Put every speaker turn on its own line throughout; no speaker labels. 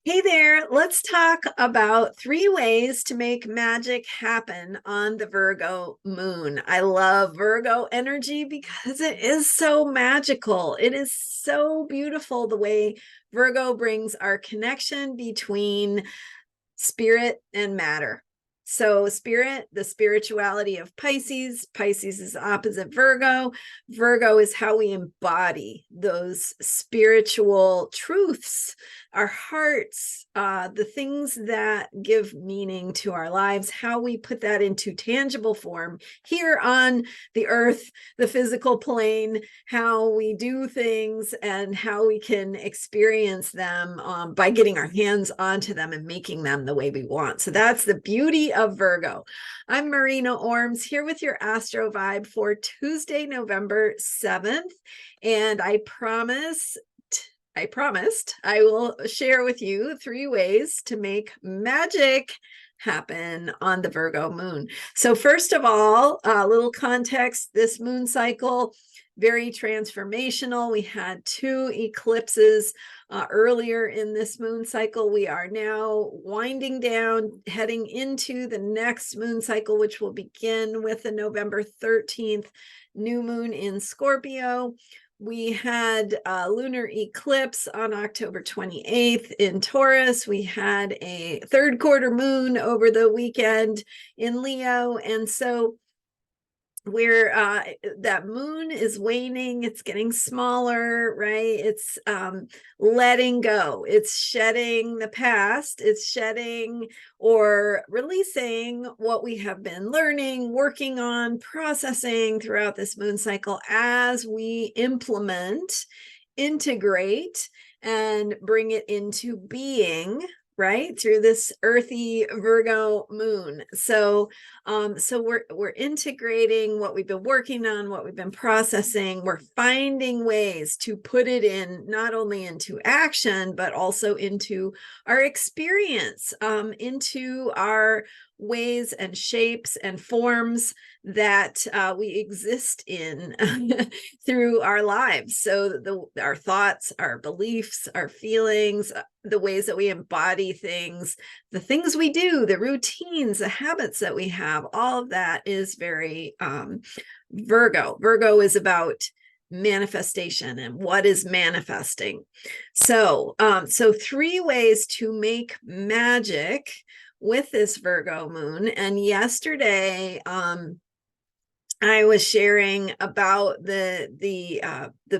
Hey there, let's talk about 3 ways to make magic happen on the Virgo moon. I love Virgo energy because it is so magical. It is so beautiful the way Virgo brings our connection between spirit and matter. So spirit, the spirituality of Pisces. Pisces is opposite Virgo. Virgo is how we embody those spiritual truths, our hearts, the things that give meaning to our lives, how we put that into tangible form here on the earth, the physical plane, how we do things and how we can experience them by getting our hands onto them and making them the way we want. So that's the beauty of Virgo. I'm Marina Ormes here with your Astro vibe for Tuesday, November 7th. And I promised I will share with you 3 ways to make magic happen on the Virgo moon. So first of all, a little context, this moon cycle, very transformational. We had 2 eclipses earlier in this moon cycle. We are now winding down, heading into the next moon cycle, which will begin with the November 13th new moon in Scorpio. We had a lunar eclipse on October 28th in Taurus. We had a 3rd quarter moon over the weekend in Leo. And so we're that moon is waning, it's getting smaller, right? It's letting go, it's shedding the past, it's shedding or releasing what we have been learning, working on, processing throughout this moon cycle as we implement, integrate, and bring it into being, right, through this earthy Virgo moon. So we're integrating what we've been working on, what we've been processing. We're finding ways to put it in, not only into action, but also into our experience, into our ways and shapes and forms that we exist in through our lives. So our thoughts, our beliefs, our feelings, the ways that we embody things, the things we do, the routines, the habits that we have, all of that is very Virgo. Virgo is about manifestation and what is manifesting. So 3 ways to make magic with this Virgo moon. And yesterday, I was sharing about the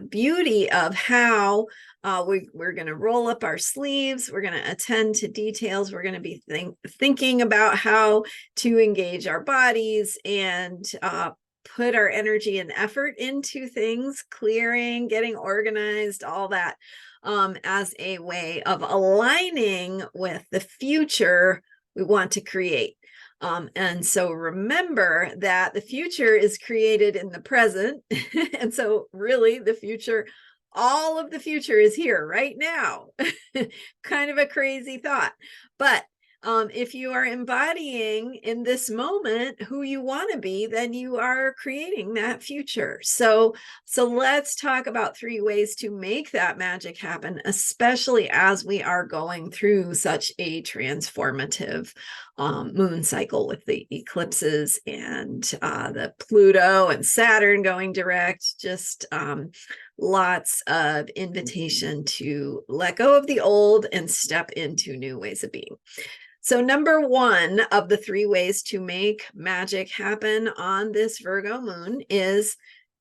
beauty of how we're going to roll up our sleeves. We're going to attend to details. We're going to be thinking about how to engage our bodies and put our energy and effort into things, clearing, getting organized, all that, as a way of aligning with the future we want to create. And so remember that the future is created in the present. And so really the future, all of the future is here right now. Kind of a crazy thought. But if you are embodying in this moment who you want to be, then you are creating that future. So let's talk about 3 ways to make that magic happen, especially as we are going through such a transformative moon cycle with the eclipses and the Pluto and Saturn going direct. Just lots of invitation to let go of the old and step into new ways of being. So number 1 of the 3 ways to make magic happen on this Virgo moon is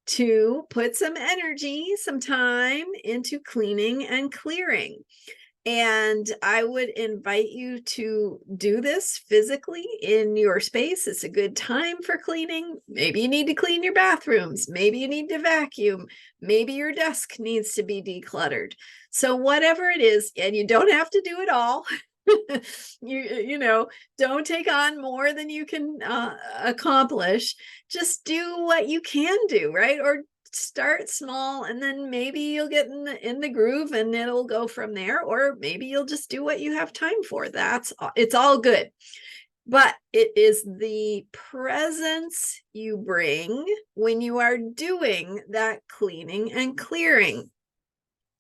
to put some energy, some time into cleaning and clearing. And I would invite you to do this physically in your space. It's a good time for cleaning. Maybe you need to clean your bathrooms. Maybe you need to vacuum. Maybe your desk needs to be decluttered. So whatever it is, and you don't have to do it all. you know, don't take on more than you can accomplish. Just do what you can do, right? Or start small, and then maybe you'll get in the groove and it'll go from there. Or maybe you'll just do what you have time for. It's all good. But it is the presence you bring when you are doing that cleaning and clearing.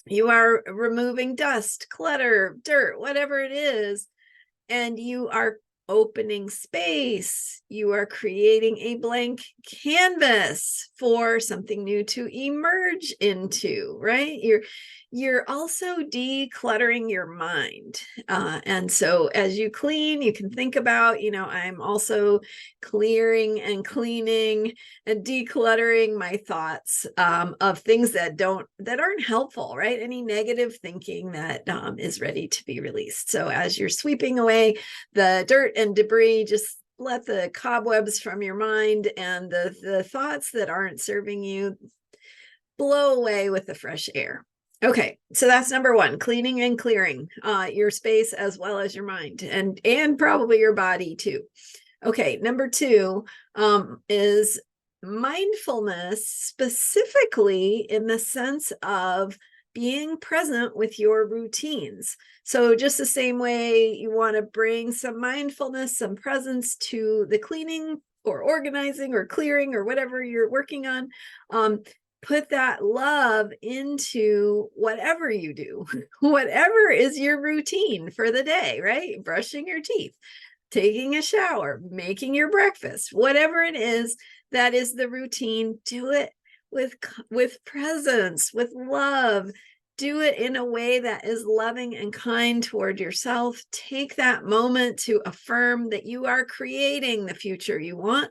You are removing dust, clutter, dirt, whatever it is, and you are opening space. You are creating a blank canvas for something new to emerge into, right? You're also decluttering your mind. And so as you clean, you can think about, I'm also clearing and cleaning and decluttering my thoughts of things that aren't helpful, right? Any negative thinking that is ready to be released. So as you're sweeping away the dirt and debris, just let the cobwebs from your mind and the thoughts that aren't serving you blow away with the fresh air. Okay, so that's number one, cleaning and clearing your space as well as your mind and probably your body too. Okay, number two is mindfulness, specifically in the sense of being present with your routines. So just the same way you want to bring some mindfulness, some presence to the cleaning or organizing or clearing or whatever you're working on, put that love into whatever you do, whatever is your routine for the day, right? Brushing your teeth, taking a shower, making your breakfast, whatever it is, that is the routine. Do it with presence, with love. Do it in a way that is loving and kind toward yourself. Take that moment to affirm that you are creating the future you want,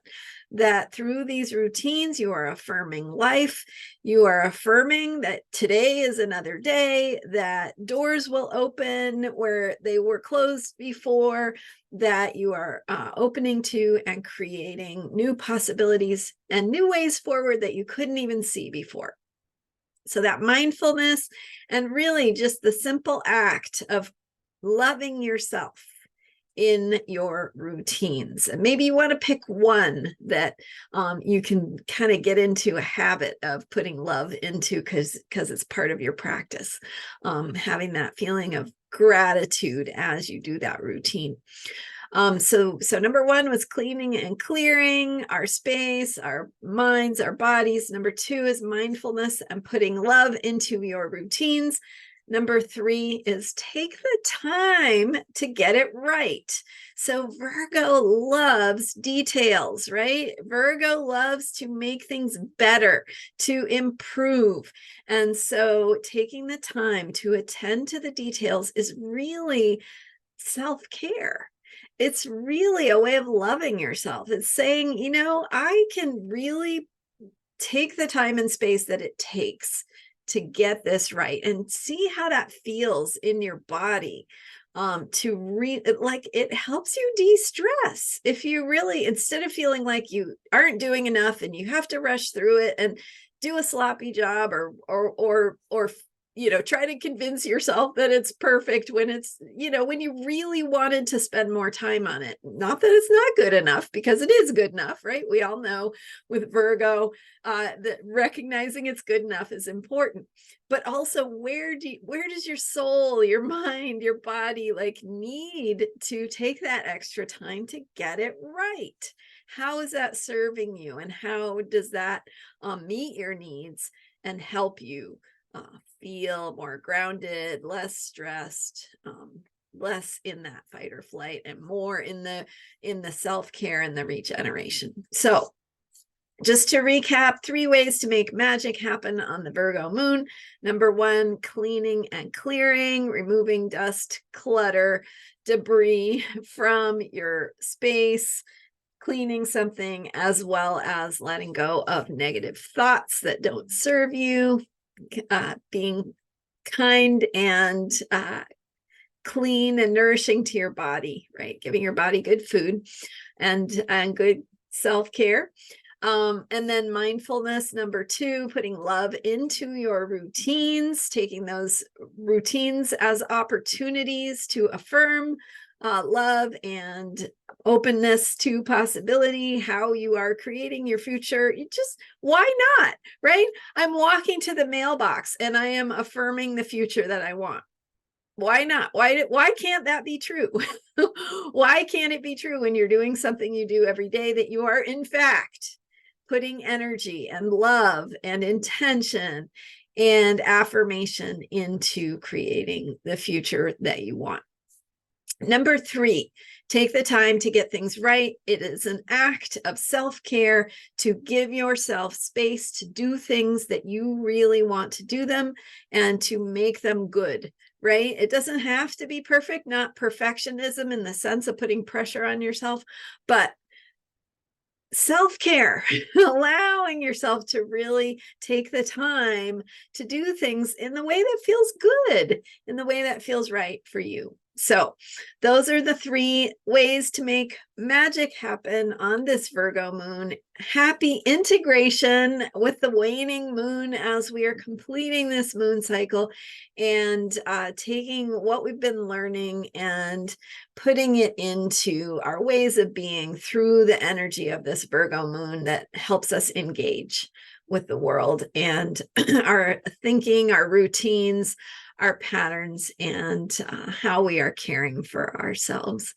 that through these routines, you are affirming life. You are affirming that today is another day, that doors will open where they were closed before, that you are opening to and creating new possibilities and new ways forward that you couldn't even see before. So that mindfulness and really just the simple act of loving yourself in your routines. And maybe you want to pick one that you can kind of get into a habit of putting love into because it's part of your practice, having that feeling of gratitude as you do that routine. So number one was cleaning and clearing our space, our minds, our bodies. Number two is mindfulness and putting love into your routines. Number three is take the time to get it right. So Virgo loves details, right? Virgo loves to make things better, to improve. And so taking the time to attend to the details is really self-care. It's really a way of loving yourself. It's saying, I can really take the time and space that it takes to get this right and see how that feels in your body. It helps you de-stress. If you really, instead of feeling like you aren't doing enough and you have to rush through it and do a sloppy job or try to convince yourself that it's perfect when it's, when you really wanted to spend more time on it. Not that it's not good enough, because it is good enough, right? We all know with Virgo that recognizing it's good enough is important. But also, where does your soul, your mind, your body need to take that extra time to get it right? How is that serving you? And how does that meet your needs and help you feel more grounded, less stressed, less in that fight or flight, and more in the self-care and the regeneration? So just to recap, 3 ways to make magic happen on the Virgo moon. Number one, cleaning and clearing, removing dust, clutter, debris from your space, cleaning something, as well as letting go of negative thoughts that don't serve you, being kind and clean and nourishing to your body, right? Giving your body good food and good self-care. And then mindfulness, number 2, putting love into your routines, taking those routines as opportunities to affirm love and openness to possibility, how you are creating your future. Why not, right? I'm walking to the mailbox and I am affirming the future that I want. Why not? Why can't that be true? Why can't it be true when you're doing something you do every day that you are in fact putting energy and love and intention and affirmation into creating the future that you want. Number 3, take the time to get things right. It is an act of self-care to give yourself space to do things that you really want to do them and to make them good, right? It doesn't have to be perfect, not perfectionism in the sense of putting pressure on yourself, but self-care, allowing yourself to really take the time to do things in the way that feels good, in the way that feels right for you. So those are the 3 ways to make magic happen on this Virgo moon. Happy integration with the waning moon as we are completing this moon cycle and taking what we've been learning and putting it into our ways of being through the energy of this Virgo moon that helps us engage with the world and our thinking, our routines, our patterns, and how we are caring for ourselves.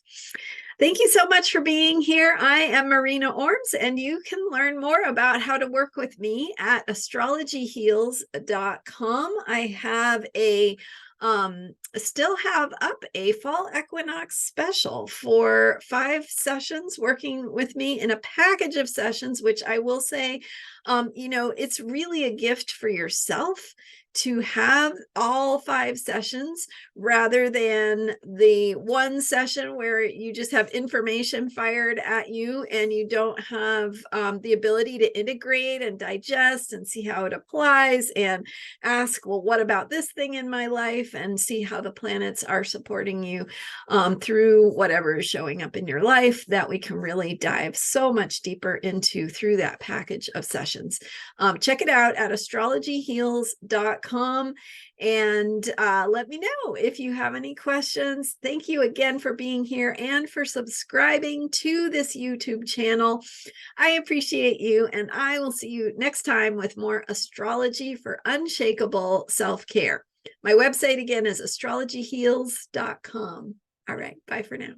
Thank you so much for being here. I am Marina Ormes, and you can learn more about how to work with me at astrologyheals.com. I have still have up a fall equinox special for 5 sessions working with me in a package of sessions, which I will say, it's really a gift for yourself to have all 5 sessions rather than the one session where you just have information fired at you and you don't have the ability to integrate and digest and see how it applies and ask, well, what about this thing in my life, and see how the planets are supporting you through whatever is showing up in your life, that we can really dive so much deeper into through that package of sessions. Check it out at astrologyheals.com and let me know if you have any questions. Thank you again for being here and for subscribing to this YouTube channel. I appreciate you, and I will see you next time with more astrology for unshakable self-care. My website again is astrologyheals.com. All right, bye for now.